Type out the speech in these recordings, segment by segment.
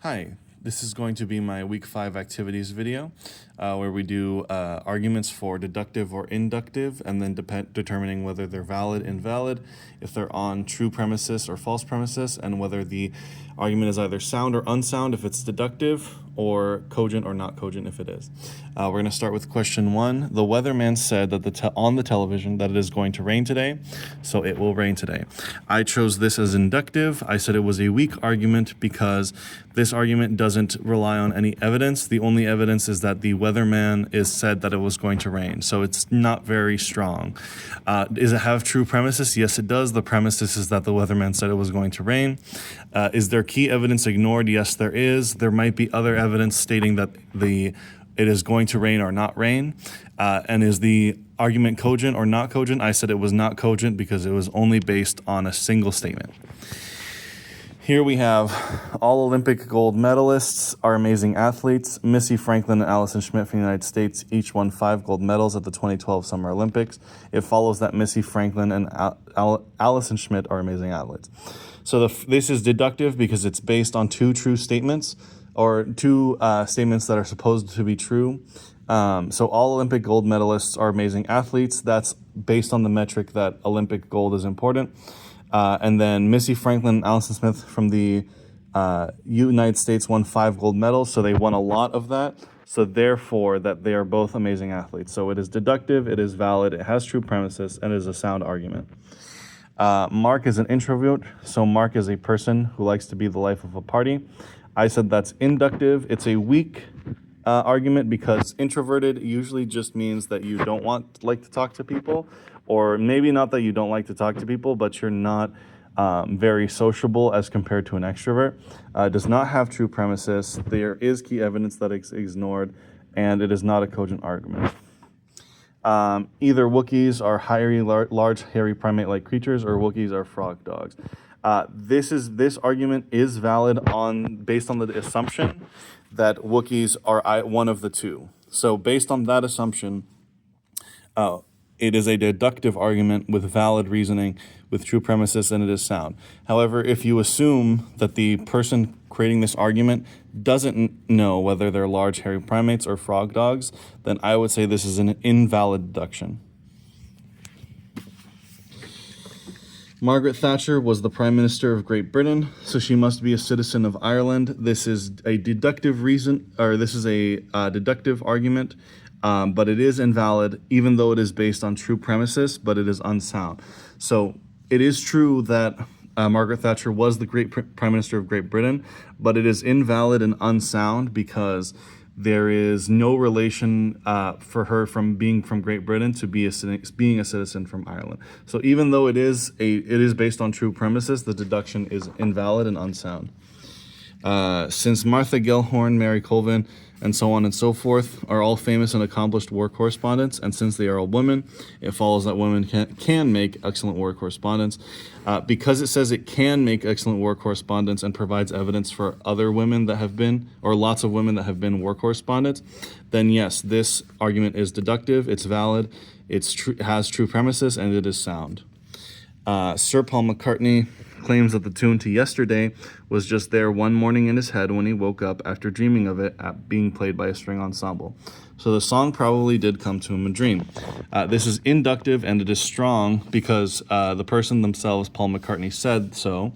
Hi, this is going to be my week 5 activities video where we do arguments for deductive or inductive and then determining whether they're valid, invalid, if they're on true premises or false premises, and whether the argument is either sound or unsound if it's deductive, or cogent or not cogent if it is. We're going to start with question 1. The weatherman said that on the television that it is going to rain today, so it will rain today. I chose this as inductive. I said it was a weak argument because this argument doesn't rely on any evidence. The only evidence is that the weatherman is said that it was going to rain, so it's not very strong. Does it have true premises? Yes, it does. The premises is that the weatherman said it was going to rain. Is there key evidence ignored? Yes, there is. There might be other evidence stating that it is going to rain or not rain. And is the argument cogent or not cogent? I said it was not cogent because it was only based on a single statement. Here we have all Olympic gold medalists are amazing athletes. Missy Franklin and Allison Schmidt from the United States each won 5 gold medals at the 2012 Summer Olympics. It follows that Missy Franklin and Allison Schmidt are amazing athletes. So this is deductive because it's based on 2 true statements, or 2 statements that are supposed to be true. So all Olympic gold medalists are amazing athletes. That's based on the metric that Olympic gold is important. And then Missy Franklin and Allison Smith from the United States won 5 gold medals, so they won a lot of that. So therefore, that they are both amazing athletes. So it is deductive, it is valid, it has true premises, and it is a sound argument. Mark is an introvert, so Mark is a person who likes to be the life of a party. I said that's inductive. It's a weak argument because introverted usually just means that you don't like to talk to people, or maybe not that you don't like to talk to people, but you're not very sociable as compared to an extrovert. Does not have true premises. There is key evidence that is ignored, and it is not a cogent argument. Either Wookiees are large, hairy primate-like creatures, or Wookiees are frog dogs. This argument is valid based on the assumption that Wookiees are one of the 2. So based on that assumption, it is a deductive argument with valid reasoning, with true premises, and it is sound. However, if you assume that the person creating this argument doesn't know whether they're large hairy primates or frog dogs, then I would say this is an invalid deduction. Margaret Thatcher was the Prime Minister of Great Britain, so she must be a citizen of Ireland. This is a deductive deductive argument, but it is invalid, even though it is based on true premises, but it is unsound. So it is true that Margaret Thatcher was the Prime Minister of Great Britain, but it is invalid and unsound because there is no relation for her from being from Great Britain to being a citizen from Ireland. So even though it is based on true premises, the deduction is invalid and unsound. Since Martha Gellhorn, Mary Colvin, and so on and so forth are all famous and accomplished war correspondents, and since they are all women, it follows that women can make excellent war correspondents. Because it says it can make excellent war correspondents and provides evidence for other women that have been, or lots of women that have been war correspondents, then yes, this argument is deductive, it's valid, it has true premises, and it is sound. Sir Paul McCartney claims that the tune to Yesterday was just there one morning in his head when he woke up after dreaming of it being played by a string ensemble. So the song probably did come to him in a dream. This is inductive and it is strong because the person themselves, Paul McCartney, said so,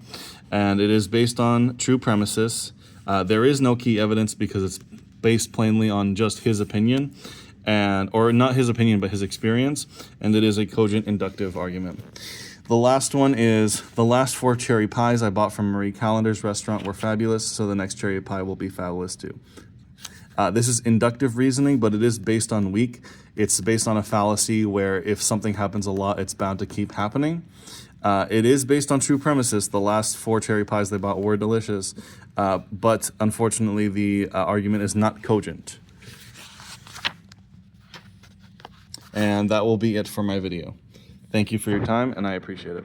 and it is based on true premises. There is no key evidence because it's based plainly on just his opinion, or not his opinion, but his experience, and it is a cogent inductive argument. The last one is the last 4 cherry pies I bought from Marie Callender's restaurant were fabulous, so the next cherry pie will be fabulous too. This is inductive reasoning, but it is based on weak. It's based on a fallacy where if something happens a lot, it's bound to keep happening. It is based on true premises. The last 4 cherry pies they bought were delicious, but unfortunately the argument is not cogent. And that will be it for my video. Thank you for your time, and I appreciate it.